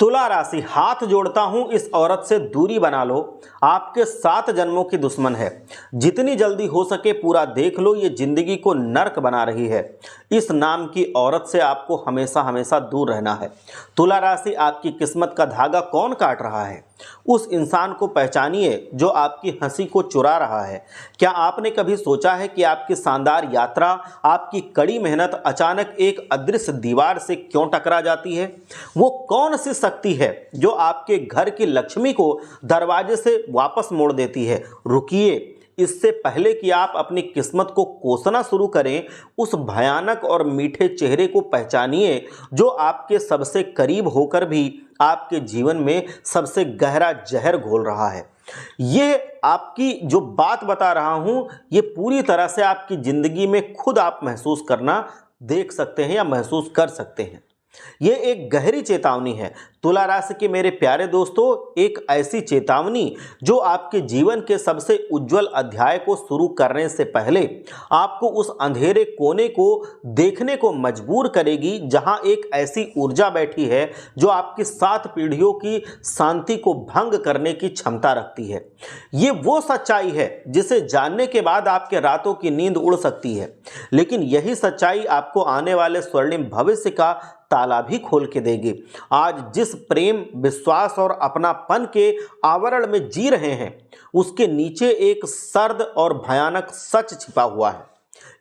तुला राशि, हाथ जोड़ता हूं इस औरत से दूरी बना लो, आपके 7 जन्मों की दुश्मन है। जितनी जल्दी हो सके पूरा देख लो, ये जिंदगी को नर्क बना रही है। इस नाम की औरत से आपको हमेशा हमेशा दूर रहना है। तुला राशि, आपकी किस्मत का धागा कौन काट रहा है? उस इंसान को पहचानिए जो आपकी हंसी को चुरा रहा है। क्या आपने कभी सोचा है कि आपकी शानदार यात्रा, आपकी कड़ी मेहनत अचानक एक अदृश्य दीवार से क्यों टकरा जाती है? वो कौन सी शक्ति है जो आपके घर की लक्ष्मी को दरवाजे से वापस मोड़ देती है? रुकिए, इससे पहले कि आप अपनी किस्मत को कोसना शुरू करें, उस भयानक और मीठे चेहरे को पहचानिए जो आपके सबसे करीब होकर भी आपके जीवन में सबसे गहरा जहर घोल रहा है। ये आपकी जो बात बता रहा हूं, ये पूरी तरह से आपकी जिंदगी में खुद आप महसूस करना देख सकते हैं या महसूस कर सकते हैं। ये एक गहरी चेतावनी है तुला राशि के मेरे प्यारे दोस्तों, एक ऐसी चेतावनी जो आपके जीवन के सबसे उज्जवल अध्याय को शुरू करने से पहले आपको उस अंधेरे कोने को देखने को मजबूर करेगी जहां एक ऐसी ऊर्जा बैठी है जो आपकी 7 पीढ़ियों की शांति को भंग करने की क्षमता रखती है। ये वो सच्चाई है जिसे जानने के बाद आपके रातों की नींद उड़ सकती है, लेकिन यही सच्चाई आपको आने वाले स्वर्णिम भविष्य का ताला भी खोल के देगी। आज जिस प्रेम, विश्वास और अपनापन के आवरण में जी रहे हैं, उसके नीचे एक सर्द और भयानक सच छिपा हुआ है।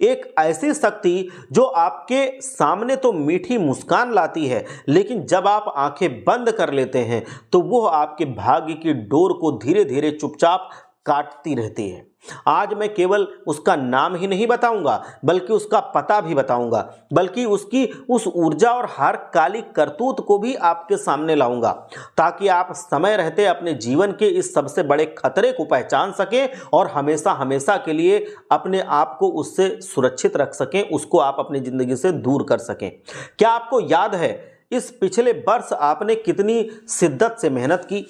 एक ऐसी शक्ति जो आपके सामने तो मीठी मुस्कान लाती है, लेकिन जब आप आंखें बंद कर लेते हैं तो वह आपके भाग्य की डोर को धीरे धीरे चुपचाप काटती रहती है। आज मैं केवल उसका नाम ही नहीं बताऊंगा, बल्कि उसका पता भी बताऊंगा, बल्कि उसकी उस ऊर्जा और हर काली करतूत को भी आपके सामने लाऊंगा, ताकि आप समय रहते अपने जीवन के इस सबसे बड़े खतरे को पहचान सकें और हमेशा हमेशा के लिए अपने आप को उससे सुरक्षित रख सकें, उसको आप अपनी जिंदगी से दूर कर सकें। क्या आपको याद है इस पिछले वर्ष आपने कितनी शिद्दत से मेहनत की,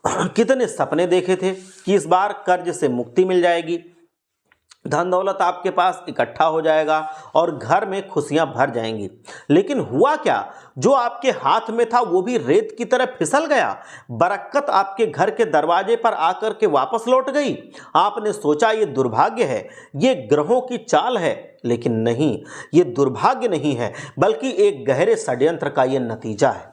कितने सपने देखे थे कि इस बार कर्ज से मुक्ति मिल जाएगी, धन दौलत आपके पास इकट्ठा हो जाएगा और घर में खुशियां भर जाएंगी। लेकिन हुआ क्या? जो आपके हाथ में था वो भी रेत की तरह फिसल गया। बरकत आपके घर के दरवाजे पर आकर के वापस लौट गई। आपने सोचा ये दुर्भाग्य है, ये ग्रहों की चाल है, लेकिन नहीं, ये दुर्भाग्य नहीं है, बल्कि एक गहरे षड्यंत्र का ये नतीजा है।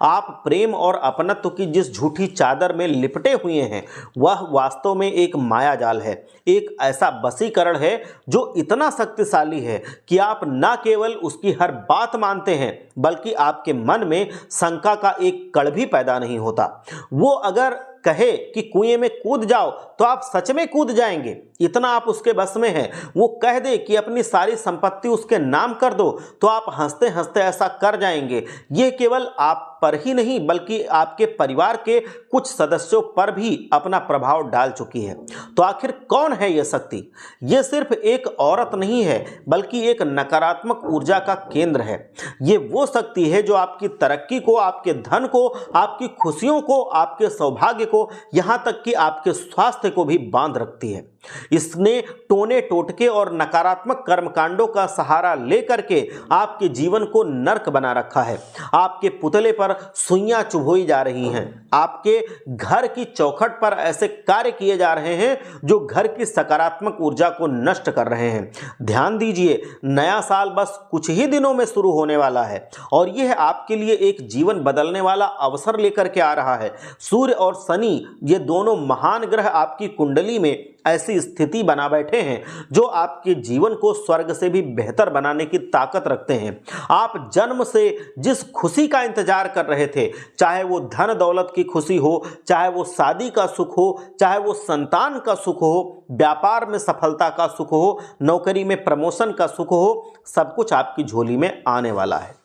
आप प्रेम और अपनत्व की जिस झूठी चादर में लिपटे हुए हैं, वह वास्तव में एक माया जाल है, एक ऐसा वशीकरण है जो इतना शक्तिशाली है कि आप न केवल उसकी हर बात मानते हैं, बल्कि आपके मन में शंका का एक कण भी पैदा नहीं होता। वो अगर कहे कि कुएं में कूद जाओ तो आप सच में कूद जाएंगे, इतना आप उसके बस में हैं। वो कह दे कि अपनी सारी संपत्ति उसके नाम कर दो तो आप हंसते हंसते ऐसा कर जाएंगे। ये केवल आप पर ही नहीं, बल्कि आपके परिवार के कुछ सदस्यों पर भी अपना प्रभाव डाल चुकी है। तो आखिर कौन है ये शक्ति? ये सिर्फ एक औरत नहीं है, बल्कि एक नकारात्मक ऊर्जा का केंद्र है। ये वो शक्ति है जो आपकी तरक्की को, आपके धन को, आपकी खुशियों को, आपके सौभाग्य को, यहां तक कि आपके स्वास्थ्य को भी बांध रखती है। इसने टोने टोटके और नकारात्मक कर्मकांडों का सहारा लेकर के आपके जीवन को नर्क बना रखा है। आपके पुतले पर सुइयां चुभोई जा रही हैं। आपके घर की चौखट पर ऐसे कार्य किए जा रहे हैं जो घर की सकारात्मक ऊर्जा को नष्ट कर रहे हैं। ध्यान दीजिए, नया साल बस कुछ ही दिनों में शुरू होने वाला है और यह आपके लिए एक जीवन बदलने वाला अवसर लेकर के आ रहा है। सूर्य और शनि, ये दोनों महान ग्रह आपकी कुंडली में ऐसी स्थिति बना बैठे हैं जो आपके जीवन को स्वर्ग से भी बेहतर बनाने की ताकत रखते हैं। आप जन्म से जिस खुशी का इंतजार कर रहे थे, चाहे वो धन दौलत की खुशी हो, चाहे वो शादी का सुख हो, चाहे वो संतान का सुख हो, व्यापार में सफलता का सुख हो, नौकरी में प्रमोशन का सुख हो, सब कुछ आपकी झोली में आने वाला है।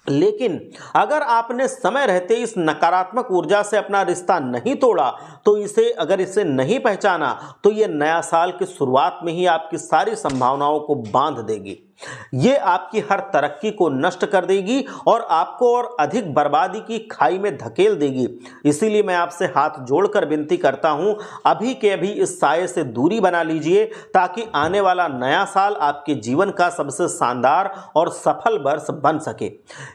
लेकिन अगर आपने समय रहते इस नकारात्मक ऊर्जा से अपना रिश्ता नहीं तोड़ा, तो इसे नहीं पहचाना, तो ये नया साल की शुरुआत में ही आपकी सारी संभावनाओं को बांध देगी। ये आपकी हर तरक्की को नष्ट कर देगी और आपको और अधिक बर्बादी की खाई में धकेल देगी। इसीलिए मैं आपसे हाथ जोड़कर विनती करता हूं, अभी के अभी इस साये से दूरी बना लीजिए, ताकि आने वाला नया साल आपके जीवन का सबसे शानदार और सफल वर्ष बन सके।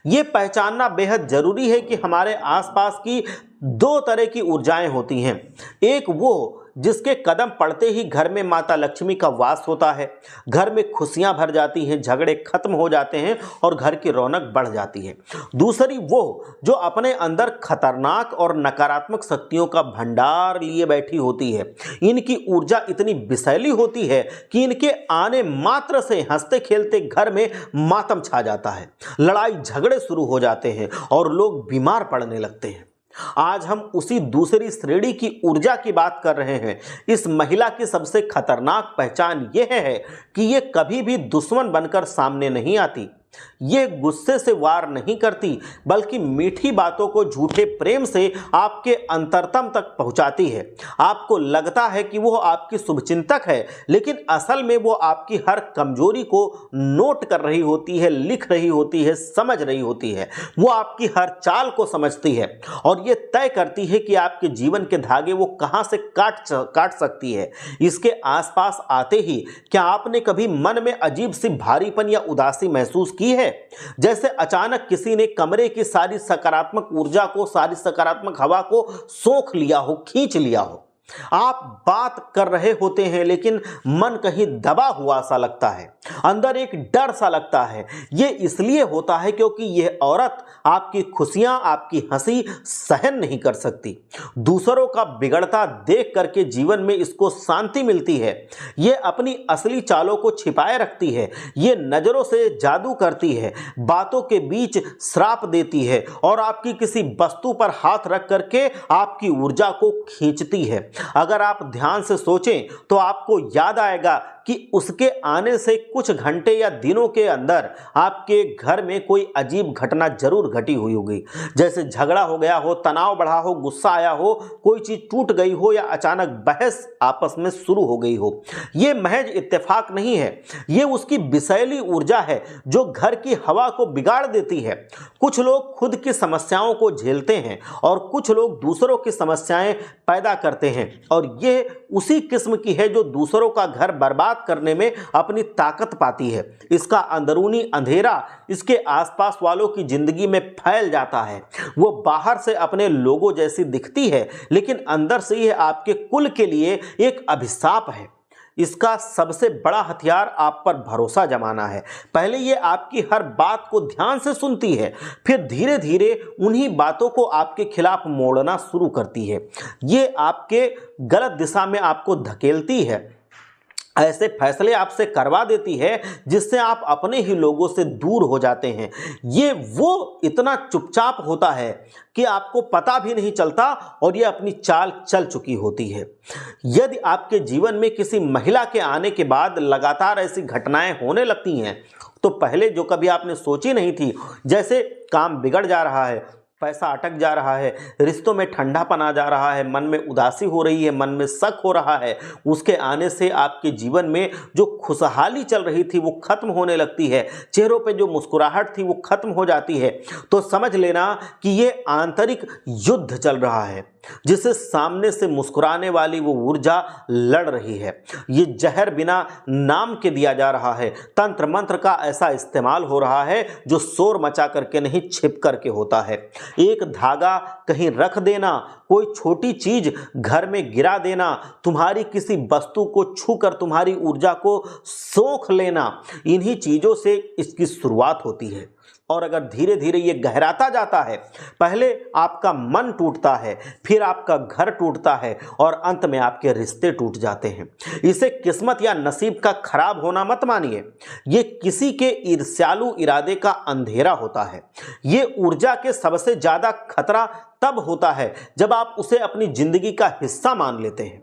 ये पहचानना बेहद जरूरी है कि हमारे आसपास की दो तरह की ऊर्जाएं होती हैं। एक वो जिसके कदम पड़ते ही घर में माता लक्ष्मी का वास होता है, घर में खुशियां भर जाती हैं, झगड़े खत्म हो जाते हैं और घर की रौनक बढ़ जाती है। दूसरी वो जो अपने अंदर खतरनाक और नकारात्मक शक्तियों का भंडार लिए बैठी होती है। इनकी ऊर्जा इतनी विषैली होती है कि इनके आने मात्र से हंसते खेलते घर में मातम छा जाता है, लड़ाई झगड़े शुरू हो जाते हैं और लोग बीमार पड़ने लगते हैं। आज हम उसी दूसरी श्रेणी की ऊर्जा की बात कर रहे हैं। इस महिला की सबसे खतरनाक पहचान यह है कि ये कभी भी दुश्मन बनकर सामने नहीं आती। ये गुस्से से वार नहीं करती, बल्कि मीठी बातों को झूठे प्रेम से आपके अंतरतम तक पहुंचाती है। आपको लगता है कि वो आपकी शुभचिंतक है, लेकिन असल में वो आपकी हर कमजोरी को नोट कर रही होती है, लिख रही होती है, समझ रही होती है। वो आपकी हर चाल को समझती है और ये तय करती है कि आपके जीवन के धागे वो कहां से काट सकती है। इसके आसपास आते ही क्या आपने कभी मन में अजीब सी भारीपन या उदासी महसूस की है? जैसे अचानक किसी ने कमरे की सारी सकारात्मक ऊर्जा को, सारी सकारात्मक हवा को सोख लिया हो, खींच लिया हो। आप बात कर रहे होते हैं लेकिन मन कहीं दबा हुआ सा लगता है, अंदर एक डर सा लगता है। यह इसलिए होता है क्योंकि यह औरत आपकी खुशियां, आपकी हंसी सहन नहीं कर सकती। दूसरों का बिगड़ता देख करके जीवन में इसको शांति मिलती है। यह अपनी असली चालों को छिपाए रखती है, यह नजरों से जादू करती है, बातों के बीच श्राप देती है और आपकी किसी वस्तु पर हाथ रख करके आपकी ऊर्जा को खींचती है। अगर आप ध्यान से सोचें तो आपको याद आएगा कि उसके आने से कुछ घंटे या दिनों के अंदर आपके घर में कोई अजीब घटना जरूर घटी हुई होगी। जैसे झगड़ा हो गया हो, तनाव बढ़ा हो, गुस्सा आया हो, कोई चीज टूट गई हो या अचानक बहस आपस में शुरू हो गई हो। यह महज इत्तेफाक नहीं है, यह उसकी विषैली ऊर्जा है जो घर की हवा को बिगाड़ देती है। कुछ लोग खुद की समस्याओं को झेलते हैं और कुछ लोग दूसरों की समस्याएं पैदा करते हैं, और यह उसी किस्म की है जो दूसरों का घर बर्बाद करने में अपनी ताकत पाती है। इसका अंदरूनी अंधेरा इसके आसपास वालों की जिंदगी में फैल जाता है। वो बाहर से अपने लोगों जैसी दिखती है, लेकिन अंदर से यह आपके कुल के लिए एक अभिशाप है। इसका सबसे बड़ा हथियार आप पर भरोसा जमाना है। पहले ये आपकी हर बात को ध्यान से सुनती है, फिर धीरे धीरे उन्हीं बातों को आपके खिलाफ मोड़ना शुरू करती है। ये आपके गलत दिशा में आपको धकेलती है, ऐसे फैसले आपसे करवा देती है जिससे आप अपने ही लोगों से दूर हो जाते हैं। ये वो इतना चुपचाप होता है कि आपको पता भी नहीं चलता और ये अपनी चाल चल चुकी होती है। यदि आपके जीवन में किसी महिला के आने के बाद लगातार ऐसी घटनाएं होने लगती हैं तो पहले जो कभी आपने सोची नहीं थी, जैसे काम बिगड़ जा रहा है, पैसा अटक जा रहा है, रिश्तों में ठंडापन आ जा रहा है, मन में उदासी हो रही है, मन में शक हो रहा है, उसके आने से आपके जीवन में जो खुशहाली चल रही थी वो खत्म होने लगती है, चेहरों पे जो मुस्कुराहट थी वो खत्म हो जाती है, तो समझ लेना कि ये आंतरिक युद्ध चल रहा है जिसे सामने से मुस्कुराने वाली वो ऊर्जा लड़ रही है। ये जहर बिना नाम के दिया जा रहा है, तंत्र मंत्र का ऐसा इस्तेमाल हो रहा है जो शोर मचा करके नहीं, छिप करके होता है। एक धागा कहीं रख देना, कोई छोटी चीज घर में गिरा देना, तुम्हारी किसी वस्तु को छूकर तुम्हारी ऊर्जा को सोख लेना, इन्हीं चीजों से इसकी शुरुआत होती है। और अगर धीरे धीरे ये गहराता जाता है, पहले आपका मन टूटता है, फिर आपका घर टूटता है और अंत में आपके रिश्ते टूट जाते हैं। इसे किस्मत या नसीब का खराब होना मत मानिए, ये किसी के ईर्ष्यालु इरादे का अंधेरा होता है। ये ऊर्जा के सबसे ज्यादा खतरा तब होता है जब आप उसे अपनी जिंदगी का हिस्सा मान लेते हैं,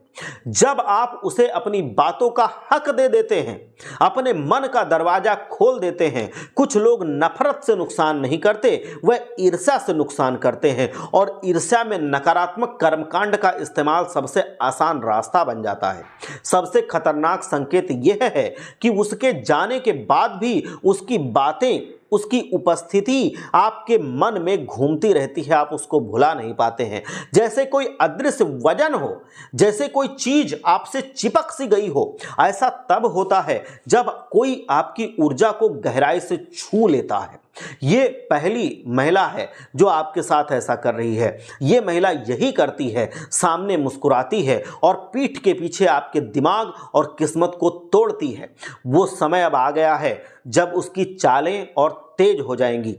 जब आप उसे अपनी बातों का हक दे देते हैं, अपने मन का दरवाजा खोल देते हैं। कुछ लोग नफरत से नुकसान नहीं करते, वह ईर्ष्या से नुकसान करते हैं, और ईर्ष्या में नकारात्मक कर्मकांड का इस्तेमाल सबसे आसान रास्ता बन जाता है। सबसे खतरनाक संकेत यह है कि उसके जाने के बाद भी उसकी बातें, उसकी उपस्थिति आपके मन में घूमती रहती है, आप उसको भुला नहीं पाते हैं। जैसे कोई अदृश्य वजन हो, जैसे कोई चीज आपसे चिपक सी गई हो। ऐसा तब होता है जब कोई आपकी ऊर्जा को गहराई से छू लेता है। ये पहली महिला है जो आपके साथ ऐसा कर रही है। ये महिला यही करती है, सामने मुस्कुराती है और पीठ के पीछे आपके दिमाग और किस्मत को तोड़ती है। वो समय अब आ गया है जब उसकी चालें और तेज हो जाएंगी।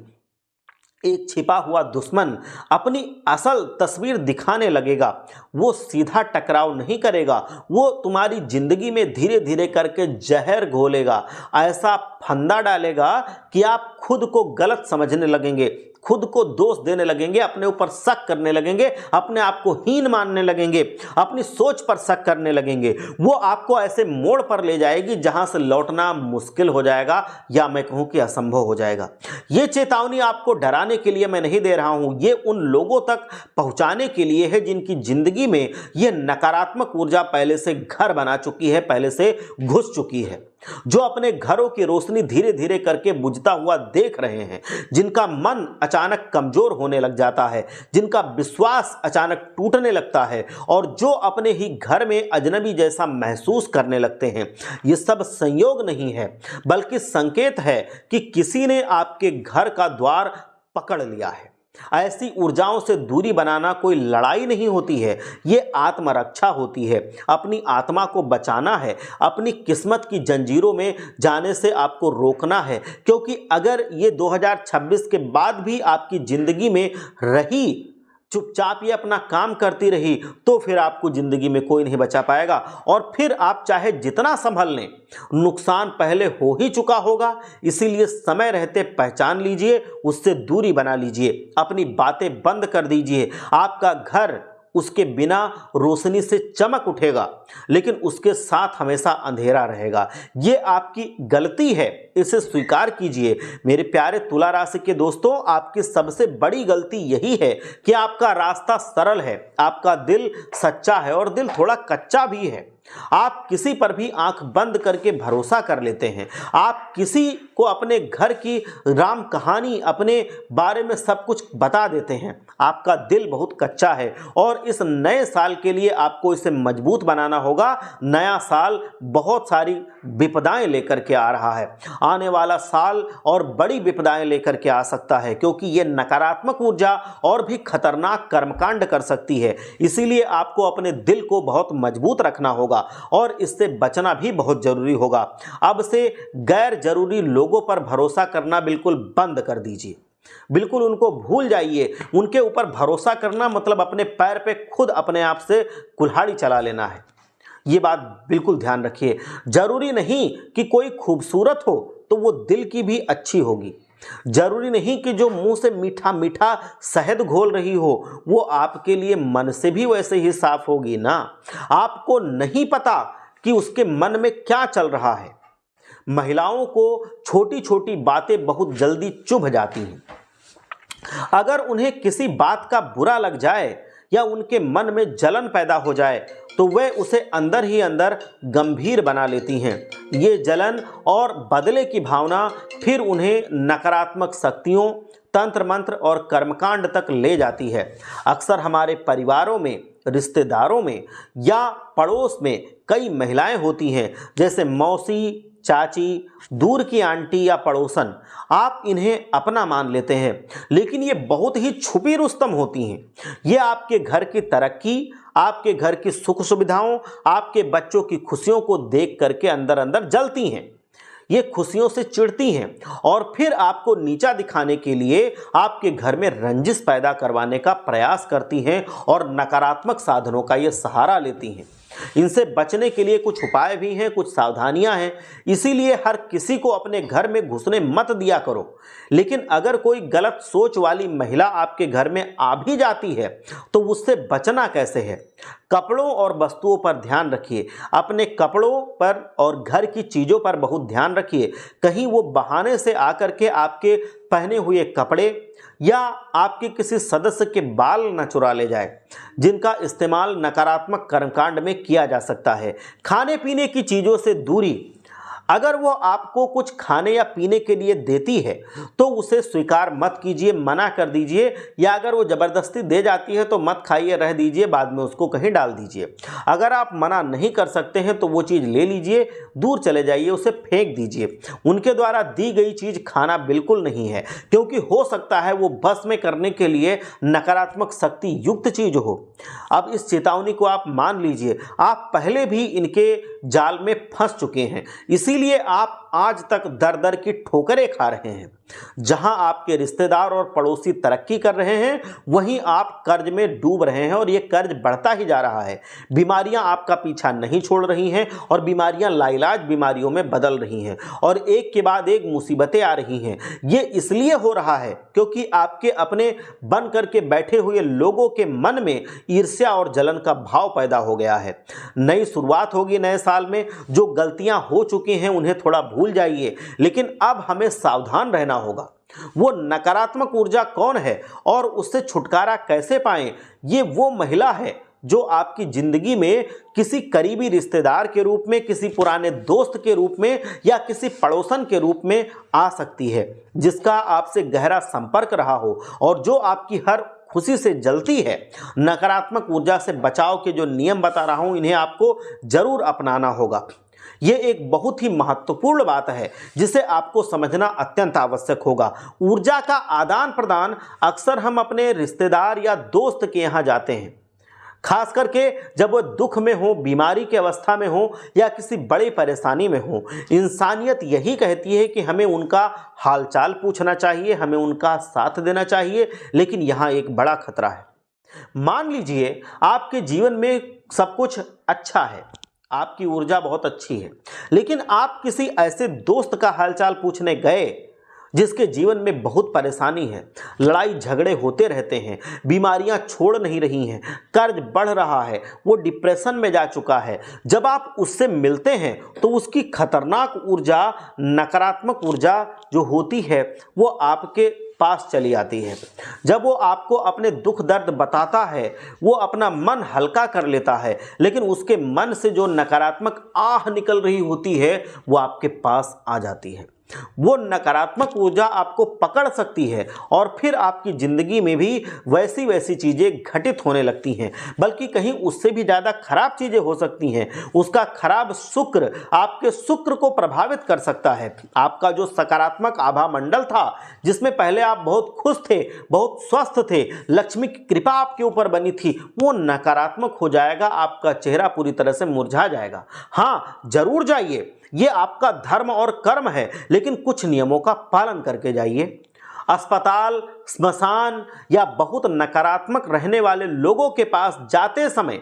एक छिपा हुआ दुश्मन अपनी असल तस्वीर दिखाने लगेगा। वो सीधा टकराव नहीं करेगा, वो तुम्हारी जिंदगी में धीरे धीरे करके जहर घोलेगा, ऐसा फंदा डालेगा कि आप खुद को गलत समझने लगेंगे, खुद को दोष देने लगेंगे, अपने ऊपर शक करने लगेंगे, अपने आप को हीन मानने लगेंगे, अपनी सोच पर शक करने लगेंगे। वो आपको ऐसे मोड़ पर ले जाएगी जहां से लौटना मुश्किल हो जाएगा, या मैं कहूं कि असंभव हो जाएगा। ये चेतावनी आपको डराने के लिए मैं नहीं दे रहा हूं, ये उन लोगों तक पहुंचाने के लिए है जिनकी जिंदगी में ये नकारात्मक ऊर्जा पहले से घर बना चुकी है, पहले से घुस चुकी है, जो अपने घरों की रोशनी धीरे धीरे करके बुझता हुआ देख रहे हैं, जिनका मन अचानक कमजोर होने लग जाता है, जिनका विश्वास अचानक टूटने लगता है, और जो अपने ही घर में अजनबी जैसा महसूस करने लगते हैं। ये सब संयोग नहीं है, बल्कि संकेत है कि किसी ने आपके घर का द्वार पकड़ लिया है। ऐसी ऊर्जाओं से दूरी बनाना कोई लड़ाई नहीं होती है, ये आत्मरक्षा होती है। अपनी आत्मा को बचाना है, अपनी किस्मत की जंजीरों में जाने से आपको रोकना है, क्योंकि अगर ये 2026 के बाद भी आपकी जिंदगी में रही, चुपचाप ये अपना काम करती रही, तो फिर आपको जिंदगी में कोई नहीं बचा पाएगा। और फिर आप चाहे जितना संभल लें, नुकसान पहले हो ही चुका होगा। इसीलिए समय रहते पहचान लीजिए, उससे दूरी बना लीजिए, अपनी बातें बंद कर दीजिए। आपका घर उसके बिना रोशनी से चमक उठेगा, लेकिन उसके साथ हमेशा अंधेरा रहेगा। ये आपकी गलती है, इसे स्वीकार कीजिए। मेरे प्यारे तुला राशि के दोस्तों, आपकी सबसे बड़ी गलती यही है कि आपका रास्ता सरल है, आपका दिल सच्चा है और दिल थोड़ा कच्चा भी है। आप किसी पर भी आंख बंद करके भरोसा कर लेते हैं। आप किसी को अपने घर की राम कहानी, अपने बारे में सब कुछ बता देते हैं। आपका दिल बहुत कच्चा है और इस नए साल के लिए आपको इसे मजबूत बनाना होगा। नया साल बहुत सारी विपदाएं लेकर के आ रहा है। आने वाला साल और बड़ी विपदाएं लेकर के आ सकता है, क्योंकि ये नकारात्मक ऊर्जा और भी खतरनाक कर्मकांड कर सकती है। इसीलिए आपको अपने दिल को बहुत मजबूत रखना होगा और इससे बचना भी बहुत जरूरी होगा। अब से गैर जरूरी लोगों पर भरोसा करना बिल्कुल बंद कर दीजिए, बिल्कुल उनको भूल जाइए। उनके ऊपर भरोसा करना मतलब अपने पैर पे खुद अपने आप से कुल्हाड़ी चला लेना है। ये बात बिल्कुल ध्यान रखिए। जरूरी नहीं कि कोई खूबसूरत हो तो वो दिल की भी अच्छी होगी। जरूरी नहीं कि जो मुंह से मीठा मीठा शहद घोल रही हो वो आपके लिए मन से भी वैसे ही साफ होगी ना। आपको नहीं पता कि उसके मन में क्या चल रहा है। महिलाओं को छोटी छोटी बातें बहुत जल्दी चुभ जाती हैं। अगर उन्हें किसी बात का बुरा लग जाए या उनके मन में जलन पैदा हो जाए तो वे उसे अंदर ही अंदर गंभीर बना लेती हैं। ये जलन और बदले की भावना फिर उन्हें नकारात्मक शक्तियों, तंत्र मंत्र और कर्मकांड तक ले जाती है। अक्सर हमारे परिवारों में, रिश्तेदारों में या पड़ोस में कई महिलाएं होती हैं, जैसे मौसी, चाची, दूर की आंटी या पड़ोसन। आप इन्हें अपना मान लेते हैं, लेकिन ये बहुत ही छुपी रुस्तम होती हैं। ये आपके घर की तरक्की, आपके घर की सुख सुविधाओं, आपके बच्चों की खुशियों को देख करके अंदर अंदर जलती हैं। ये खुशियों से चिढ़ती हैं और फिर आपको नीचा दिखाने के लिए आपके घर में रंजिश पैदा करवाने का प्रयास करती हैं और नकारात्मक साधनों का ये सहारा लेती हैं। इनसे बचने के लिए कुछ उपाय भी हैं, कुछ सावधानियां हैं। इसीलिए हर किसी को अपने घर में घुसने मत दिया करो। लेकिन अगर कोई गलत सोच वाली महिला आपके घर में आ भी जाती है तो उससे बचना कैसे है? कपड़ों और वस्तुओं पर ध्यान रखिए। अपने कपड़ों पर और घर की चीज़ों पर बहुत ध्यान रखिए। कहीं वो बहाने से आकर के आपके पहने हुए कपड़े या आपके किसी सदस्य के बाल न चुरा ले जाए, जिनका इस्तेमाल नकारात्मक कर्मकांड में किया जा सकता है। खाने पीने की चीज़ों से दूरी। अगर वो आपको कुछ खाने या पीने के लिए देती है तो उसे स्वीकार मत कीजिए, मना कर दीजिए, या अगर वो ज़बरदस्ती दे जाती है तो मत खाइए, रह दीजिए, बाद में उसको कहीं डाल दीजिए। अगर आप मना नहीं कर सकते हैं तो वो चीज़ ले लीजिए, दूर चले जाइए, उसे फेंक दीजिए। उनके द्वारा दी गई चीज़ खाना बिल्कुल नहीं है, क्योंकि हो सकता है वो बस में करने के लिए नकारात्मक शक्ति युक्त चीज़ हो। अब इस चेतावनी को आप मान लीजिए, आप पहले भी इनके जाल में फंस चुके हैं, इसीलिए आप आज तक दर दर की ठोकरें खा रहे हैं। जहां आपके रिश्तेदार और पड़ोसी तरक्की कर रहे हैं, वहीं आप कर्ज में डूब रहे हैं और ये कर्ज बढ़ता ही जा रहा है। बीमारियां आपका पीछा नहीं छोड़ रही हैं और बीमारियां लाइलाज बीमारियों में बदल रही हैं और एक के बाद एक मुसीबतें आ रही हैं। ये इसलिए हो रहा है क्योंकि आपके अपने बन करके बैठे हुए लोगों के मन में ईर्ष्या और जलन का भाव पैदा हो गया है। नई शुरुआत होगी नए साल में। जो गलतियां हो चुकी हैं उन्हें थोड़ा भूल जाइए, लेकिन अब हमें सावधान रहना होगा। वो नकारात्मक ऊर्जा कौन है और उससे छुटकारा कैसे पाएं? ये वो महिला है जो आपकी जिंदगी में किसी करीबी रिश्तेदार के रूप में, किसी पुराने दोस्त के रूप में या किसी पड़ोसन के रूप में आ सकती है, जिसका आपसे गहरा संपर्क रहा हो और जो आपकी हर खुशी से जलती है। नकारात्मक ऊर्जा से बचाव के जो नियम बता रहा हूं, इन्हें आपको जरूर अपनाना होगा। ये एक बहुत ही महत्वपूर्ण बात है जिसे आपको समझना अत्यंत आवश्यक होगा। ऊर्जा का आदान प्रदान अक्सर हम अपने रिश्तेदार या दोस्त के यहाँ जाते हैं, खास करके जब वो दुख में हो, बीमारी की अवस्था में हो या किसी बड़ी परेशानी में हो। इंसानियत यही कहती है कि हमें उनका हालचाल पूछना चाहिए, हमें उनका साथ देना चाहिए। लेकिन यहाँ एक बड़ा खतरा है। मान लीजिए आपके जीवन में सब कुछ अच्छा है, आपकी ऊर्जा बहुत अच्छी है, लेकिन आप किसी ऐसे दोस्त का हालचाल पूछने गए जिसके जीवन में बहुत परेशानी है, लड़ाई झगड़े होते रहते हैं, बीमारियां छोड़ नहीं रही हैं, कर्ज बढ़ रहा है, वो डिप्रेशन में जा चुका है। जब आप उससे मिलते हैं तो उसकी खतरनाक ऊर्जा, नकारात्मक ऊर्जा जो होती है वो आपके पास चली आती है। जब वो आपको अपने दुख दर्द बताता है, वो अपना मन हल्का कर लेता है, लेकिन उसके मन से जो नकारात्मक आह निकल रही होती है वो आपके पास आ जाती है। वो नकारात्मक ऊर्जा आपको पकड़ सकती है और फिर आपकी जिंदगी में भी वैसी वैसी चीजें घटित होने लगती हैं, बल्कि कहीं उससे भी ज्यादा खराब चीजें हो सकती हैं। उसका खराब शुक्र आपके शुक्र को प्रभावित कर सकता है। आपका जो सकारात्मक आभा मंडल था, जिसमें पहले आप बहुत खुश थे, बहुत स्वस्थ थे, लक्ष्मी की कृपा आपके ऊपर बनी थी, वो नकारात्मक हो जाएगा। आपका चेहरा पूरी तरह से मुरझा जाएगा। हाँ, जरूर जाइए, ये आपका धर्म और कर्म है, लेकिन कुछ नियमों का पालन करके जाइए। अस्पताल, स्मशान या बहुत नकारात्मक रहने वाले लोगों के पास जाते समय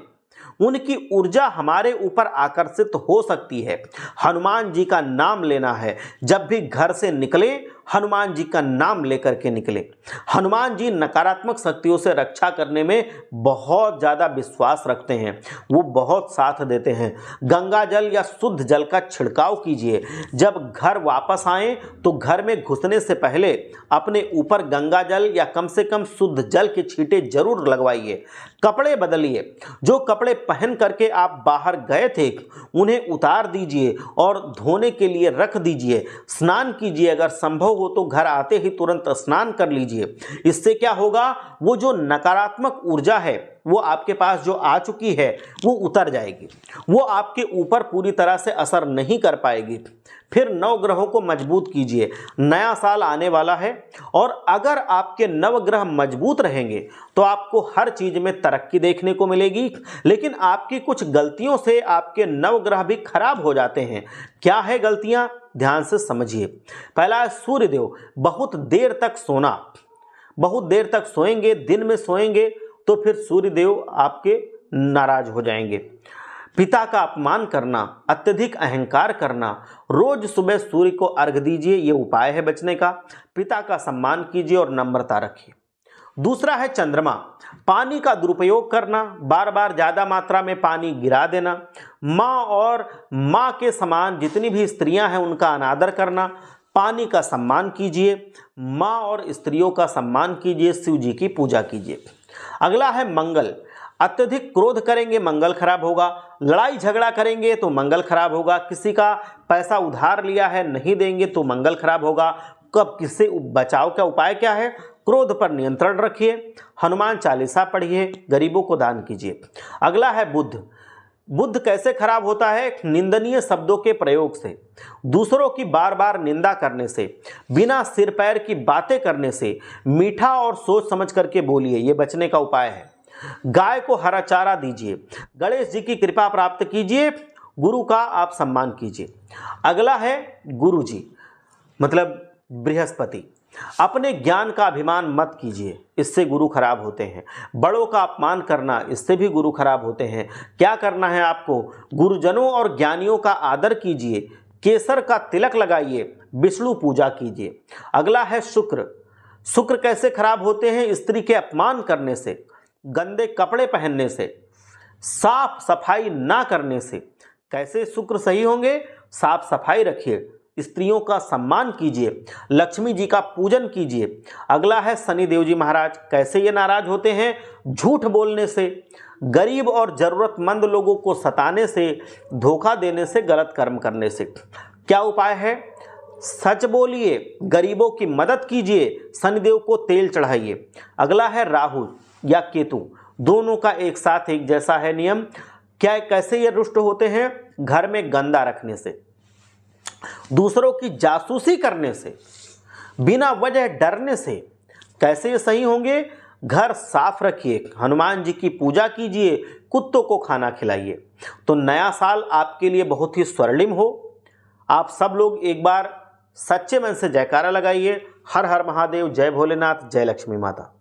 उनकी ऊर्जा हमारे ऊपर आकर्षित हो सकती है। हनुमान जी का नाम लेना है। जब भी घर से निकले, हनुमान जी का नाम लेकर के निकले। हनुमान जी नकारात्मक शक्तियों से रक्षा करने में बहुत ज़्यादा विश्वास रखते हैं, वो बहुत साथ देते हैं। गंगा जल या शुद्ध जल का छिड़काव कीजिए। जब घर वापस आएं तो घर में घुसने से पहले अपने ऊपर गंगा जल या कम से कम शुद्ध जल के छींटे जरूर लगवाइए। कपड़े बदलिए। जो कपड़े पहन करके आप बाहर गए थे उन्हें उतार दीजिए और धोने के लिए रख दीजिए। स्नान कीजिए, अगर संभव हो तो घर आते ही तुरंत स्नान कर लीजिए। इससे क्या होगा, वो जो नकारात्मक ऊर्जा है वो आपके पास जो आ चुकी है वो उतर जाएगी, वो आपके ऊपर पूरी तरह से असर नहीं कर पाएगी। फिर नवग्रहों को मजबूत कीजिए। नया साल आने वाला है और अगर आपके नवग्रह मजबूत रहेंगे तो आपको हर चीज में तरक्की देखने को मिलेगी। लेकिन आपकी कुछ गलतियों से आपके नवग्रह भी खराब हो जाते हैं। क्या है गलतियां, ध्यान से समझिए। पहला है सूर्यदेव। बहुत देर तक सोना। बहुत देर तक सोएंगे, दिन में सोएंगे तो फिर सूर्यदेव आपके नाराज हो जाएंगे। पिता का अपमान करना, अत्यधिक अहंकार करना, रोज सुबह सूर्य को अर्घ दीजिए, ये उपाय है बचने का। पिता का सम्मान कीजिए और नम्रता रखिए। दूसरा है चंद्रमा, पानी का दुरुपयोग करना, बार बार ज़्यादा मात्रा में पानी गिरा देना, माँ और माँ के समान जितनी भी स्त्रियां हैं उनका अनादर करना, पानी का सम्मान कीजिए, माँ और स्त्रियों का सम्मान कीजिए, शिव जी की पूजा कीजिए। अगला है मंगल, अत्यधिक क्रोध करेंगे मंगल खराब होगा, लड़ाई झगड़ा करेंगे तो मंगल खराब होगा, किसी का पैसा उधार लिया है नहीं देंगे तो मंगल खराब होगा। कब किससे बचाव का उपाय क्या है? क्रोध पर नियंत्रण रखिए, हनुमान चालीसा पढ़िए, गरीबों को दान कीजिए। अगला है बुध, बुध कैसे खराब होता है? निंदनीय शब्दों के प्रयोग से, दूसरों की बार बार निंदा करने से, बिना सिर पैर की बातें करने से, मीठा और सोच समझ करके बोलिए, ये बचने का उपाय है। गाय को हरा चारा दीजिए, गणेश जी की कृपा प्राप्त कीजिए, गुरु का आप सम्मान कीजिए। अगला है गुरु जी, मतलब बृहस्पति, अपने ज्ञान का अभिमान मत कीजिए, इससे गुरु खराब होते हैं। बड़ों का अपमान करना, इससे भी गुरु खराब होते हैं। क्या करना है आपको? गुरुजनों और ज्ञानियों का आदर कीजिए, केसर का तिलक लगाइए, विष्णु पूजा कीजिए। अगला है शुक्र, शुक्र कैसे खराब होते हैं? स्त्री के अपमान करने से, गंदे कपड़े पहनने से, साफ सफाई ना करने से। कैसे शुक्र सही होंगे? साफ सफाई रखिए, स्त्रियों का सम्मान कीजिए, लक्ष्मी जी का पूजन कीजिए। अगला है शनिदेव जी महाराज, कैसे ये नाराज होते हैं? झूठ बोलने से, गरीब और जरूरतमंद लोगों को सताने से, धोखा देने से, गलत कर्म करने से। क्या उपाय है? सच बोलिए, गरीबों की मदद कीजिए, शनिदेव को तेल चढ़ाइए। अगला है राहु या केतु, दोनों का एक साथ एक जैसा है नियम। क्या कैसे ये रुष्ट होते हैं? घर में गंदा रखने से, दूसरों की जासूसी करने से, बिना वजह डरने से। कैसे ये सही होंगे? घर साफ रखिए, हनुमान जी की पूजा कीजिए, कुत्तों को खाना खिलाइए। तो नया साल आपके लिए बहुत ही स्वर्णिम हो। आप सब लोग एक बार सच्चे मन से जयकारा लगाइए। हर हर महादेव, जय भोलेनाथ, जय लक्ष्मी माता।